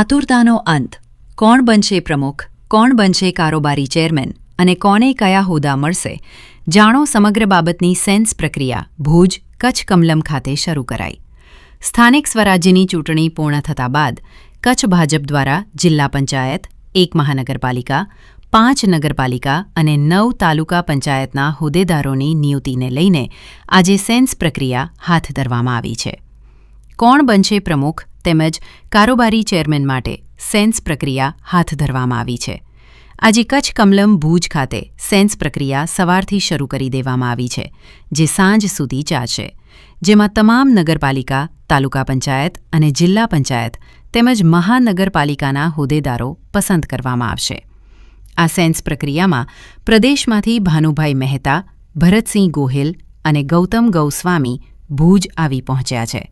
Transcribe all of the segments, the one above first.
આતુરતાનો અંત. કોણ બનશે પ્રમુખ, કોણ બનશે કારોબારી ચેરમેન અને કોને કયા હોદ્દા મળશે? જાણો સમગ્ર બાબતની સેન્સ પ્રક્રિયા ભુજ, કચ્છ કમલમ ખાતે શરૂ કરાઈ. સ્થાનિક સ્વરાજ્યની ચૂંટણી પૂર્ણ થતા બાદ કચ્છ ભાજપ દ્વારા જિલ્લા પંચાયત, 1 મહાનગરપાલિકા, 5 નગરપાલિકા અને 9 તાલુકા પંચાયતના હોદ્દેદારોની નિયુક્તિને લઈને આજે સેન્સ પ્રક્રિયા હાથ ધરવામાં આવી છે. કોણ બનશે પ્રમુખ તેમજ કારોબારી ચેરમેન માટે સેન્સ પ્રક્રિયા હાથ ધરવામાં આવી છે. આજે કચ્છ કમલમ ભુજ ખાતે સેન્સ પ્રક્રિયા સવારથી શરૂ કરી દેવામાં આવી છે, જે સાંજ સુધી ચાલશે, જેમાં તમામ નગરપાલિકા, તાલુકા પંચાયત અને જિલ્લા પંચાયત તેમજ મહાનગરપાલિકાના હોદ્દેદારો પસંદ કરવામાં આવશે. આ સેન્સ પ્રક્રિયામાં પ્રદેશમાંથી ભાનુભાઈ મહેતા, ભરતસિંહ ગોહિલ અને ગૌતમ ગૌસ્વામી ભુજ આવી પહોંચ્યા છે.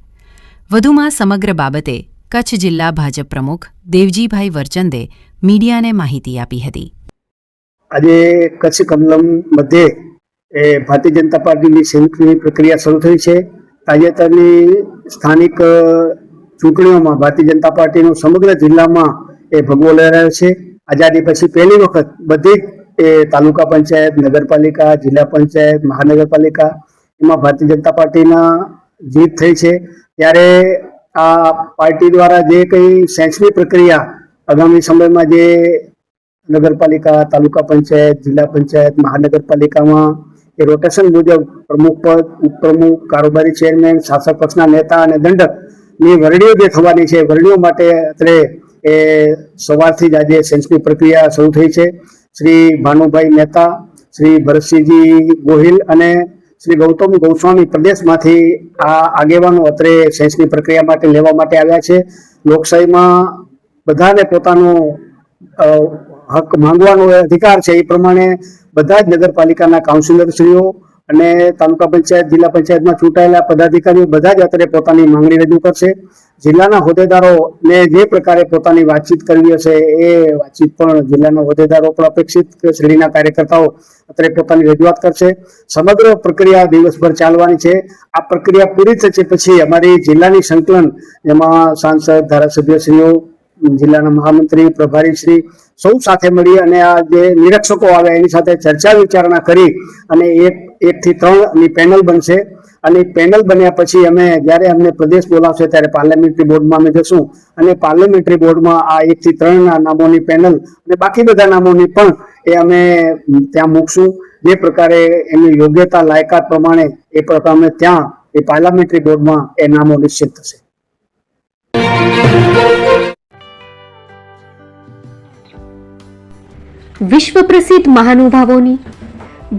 વધુમાં સમગ્ર બાબતે કચ્છ જિલ્લા ભાજપ પ્રમુખ દેવજીભાઈ વરચંદે મીડિયાને માહિતી આપી હતી. આજે કચ્છ કમલમ મધ્યે ભારતીય જનતા પાર્ટીની સેન્સની પ્રક્રિયા શરૂ થઈ છે. તાજેતરની સ્થાનિક ચૂંટણીઓમાં ભારતીય જનતા પાર્ટીનો સમગ્ર જિલ્લામાં ભગવો લહેરાયો છે. આઝાદી પછી પહેલી વખત બધી તાલુકા પંચાયત, નગરપાલિકા, જિલ્લા પંચાયત, મહાનગરપાલિકા એમાં ભારતીય જનતા પાર્ટીના જીત થઈ છે. ત્યારે આ પાર્ટી દ્વારા જે કંઈ સેન્સની પ્રક્રિયા આગામી સમયમાં જે નગરપાલિકા, તાલુકા પંચાયત, જિલ્લા પંચાયત, મહાનગરપાલિકામાં એ રોટેશન મુજબ પ્રમુખ પદ, ઉપપ્રમુખ, કારોબારી ચેરમેન, શાસક પક્ષના નેતા અને દંડકની વરણીઓ જે થવાની છે, વરણીઓ માટે અત્રે સવારથી જ આજે સેન્સની પ્રક્રિયા શરૂ થઈ છે. શ્રી ભાનુભાઈ મહેતા, શ્રી ભરતસિંહજી ગોહિલ અને શ્રી ગૌતમ ગૌસ્વામી પ્રદેશમાંથી આ આગેવાનો અત્રે સેન્સની પ્રક્રિયા માટે લેવા માટે આવ્યા છે. લોકશાહીમાં બધાને પોતાનો હક માંગવાનો અધિકાર છે, એ પ્રમાણે બધા જ નગરપાલિકાના કાઉન્સિલરશ્રીઓ અને તાલુકા પંચાયત, જિલ્લા પંચાયતમાં ચૂંટાયેલા પદાધિકારીઓ બધા જ અત્રે પોતાની માંગણી રજૂ કરશે. જિલ્લાના હોદ્દેદારોને જે પ્રકારે પોતાની વાતચીત કરવી હશે એ વાતચીત પણ જિલ્લાના હોદ્દેદારો પણ અપેક્ષિત શ્રેણીના કાર્યકર્તાઓ અત્રે પોતાની રજૂઆત કરશે. સમગ્ર પ્રક્રિયા દિવસભર ચાલવાની છે. આ પ્રક્રિયા પૂરી થશે પછી અમારી જિલ્લાની સંકલન, જેમાં સાંસદ, ધારાસભ્યશ્રીઓ, જિલ્લાના મહામંત્રી, પ્રભારીશ્રી સૌ સાથે મળી અને આ જે નિરીક્ષકો આવે એની સાથે ચર્ચા વિચારણા કરી અને 1 થી 3ની પેનલ બનશે. અને પેનલ બન્યા પછી અમે જ્યારે અમને પ્રદેશ બોલાવશે ત્યારે પાર્લામેન્ટરી બોર્ડમાં અમે જશું અને પાર્લામેન્ટરી બોર્ડમાં આ 1 થી 3ના નામોની પેનલ અને બાકી બધા નામોની પણ એ અમે ત્યાં મૂકશું. જે પ્રકારે એની યોગ્યતા, લાયકાત પ્રમાણે એ પ્રકારે અમે ત્યાં એ પાર્લામેન્ટરી બોર્ડમાં એ નામો નિશ્ચિત થશે. વિશ્વ પ્રસિદ્ધ મહાનુભાવોની,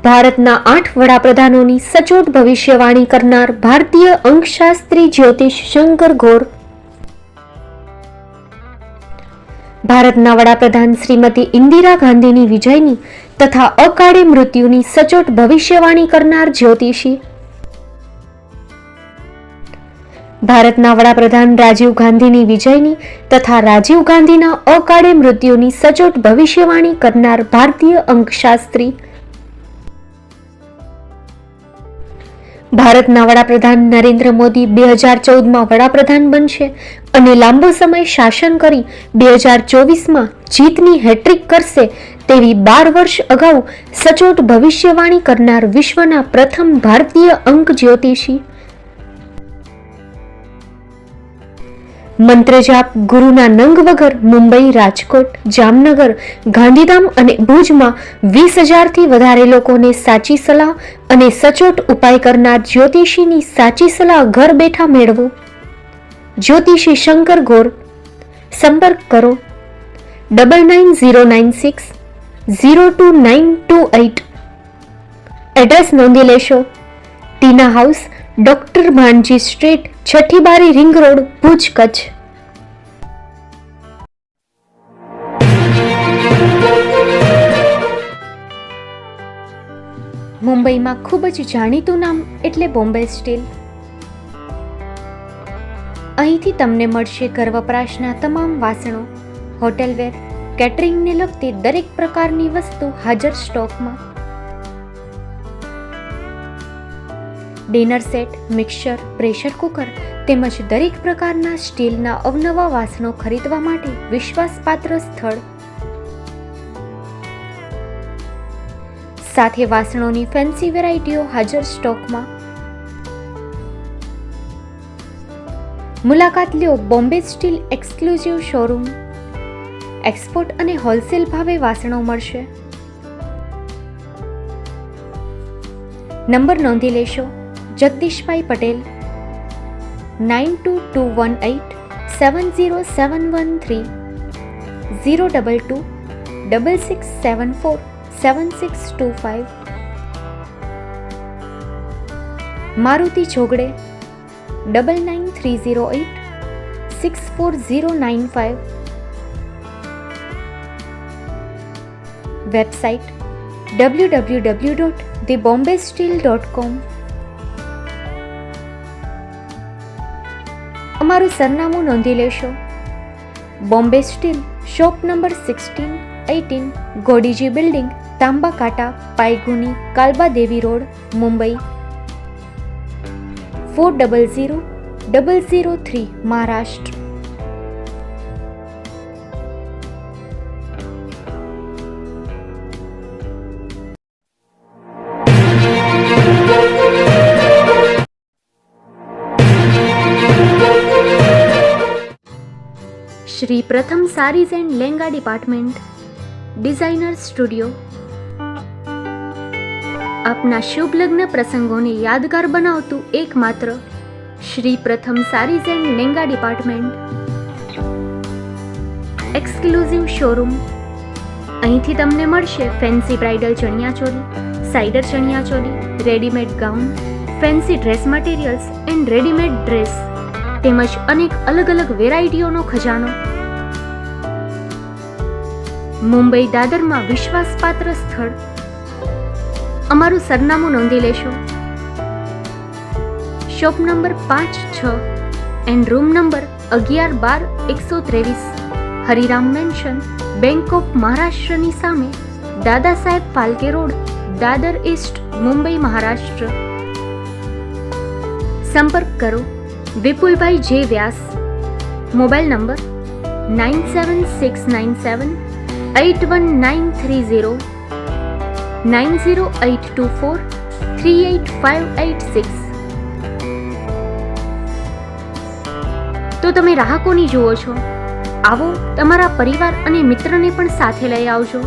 ભારતના 8 વડાપ્રધાનોની સચોટ ભવિષ્યવાણી કરનાર ભારતીય અંકશાસ્ત્રી જ્યોતિષ શંકર ઘોર, ભારતના વડાપ્રધાન શ્રીમતી ઇન્દિરા ગાંધીની વિજયની તથા અકાળે મૃત્યુની સચોટ ભવિષ્યવાણી કરનાર જ્યોતિષી, ભારતના વડાપ્રધાન રાજીવ ગાંધીની વિજયની તથા રાજીવ ગાંધીના અકાળે મૃત્યુની સચોટ ભવિષ્યવાણી કરનાર ભારતીય અંકશાસ્ત્રી, ભારતના વડાપ્રધાન નરેન્દ્ર મોદી 2014માં વડાપ્રધાન બનશે અને લાંબો સમય શાસન કરી 2024માં જીતની હેટ્રિક કરશે તેવી 12 વર્ષ અગાઉ સચોટ ભવિષ્યવાણી કરનાર વિશ્વના પ્રથમ ભારતીય અંક જ્યોતિષી, મંત્રજાપ ગુરુના નંગ વગર મુંબઈ, રાજકોટ, જામનગર, ગાંધીધામ અને ભુજમાં 20,000થી વધારે લોકોને સાચી સલાહ અને સચોટ ઉપાય કરનાર જ્યોતિષીની સાચી સલાહ ઘર બેઠા મેળવો. જ્યોતિષી શંકર ઘોર. સંપર્ક કરો 9909602928. એડ્રેસ નોંધી લેશો. ટીના હાઉસ, ડોક્ટર ભાણજી સ્ટ્રીટ, છઠ્ઠી બારી, રિંગ રોડ, ભુજ, કચ્છ. મુંબઈમાં ખૂબ જ જાણીતું નામ એટલે બોમ્બે સ્ટીલ. અહીંથી તમને મળશે ઘર વપરાશના તમામ વાસણો, હોટેલવેર, કેટરિંગને લગતી દરેક પ્રકારની વસ્તુ હાજર સ્ટોકમાં. Dinner set, mixer, pressure cooker તેમજ દરેક પ્રકારના સ્ટીલના અવનવા વાસણો ખરીદવા માટે વિશ્વાસપાત્ર સ્થળ. સાથે વાસણોની ફેન્સી વેરાયટીઓ હાજર સ્ટોકમાં. મુલાકાત લ્યો Bombay steel exclusive showroom. Export અને હોલસેલ ભાવે વાસણો મળશે. નંબર નોંધી લેશો. જગદીશભાઈ પટેલ 9221870713 022 6674 7625. મારુતિ જોગડે 9930864095. Website www.thebombasteel.com. અમારું સરનામું નોંધી લેશો. Bombay steel, shop number 16-18, Godiji building, Tamba Kanta, Pydhonie, Kalba Devi road, Mumbai 400003, Maharashtra. Shri Pratham sarees and lehenga department, designer studio. આપના શુભ લગ્ન પ્રસંગોને યાદગાર બનાવતું એકમાત્ર Shri Pratham sarees and lehenga department, exclusive showroom. અહીંથી તમને મળશે fancy bridal chaniya choli, cider chaniya choli, readymade gown, fancy dress materials and readymade dress તેમજ અનેક અલગ અલગ વેરાયટીઓનો ખજાનો. મુંબઈ દાદરમાં વિશ્વાસપાત્ર સ્થળ. અમારું સરનામું નોંધી લેશો. Shop number 5-6 and room number 11-12-123, Hariram mansion, bank of મહારાષ્ટ્રની સામે, દાદા સાહેબ ફાલ્કે રોડ, દાદર ઈસ્ટ, મુંબઈ, મહારાષ્ટ્ર. સંપર્ક કરો વિપુલભાઈ જે વ્યાસ. Mobile number 9769781930, 9082438586. તો તમે રાહ કોની જુઓ છો? આવો, તમારા પરિવાર અને મિત્રને પણ સાથે લઈ આવજો.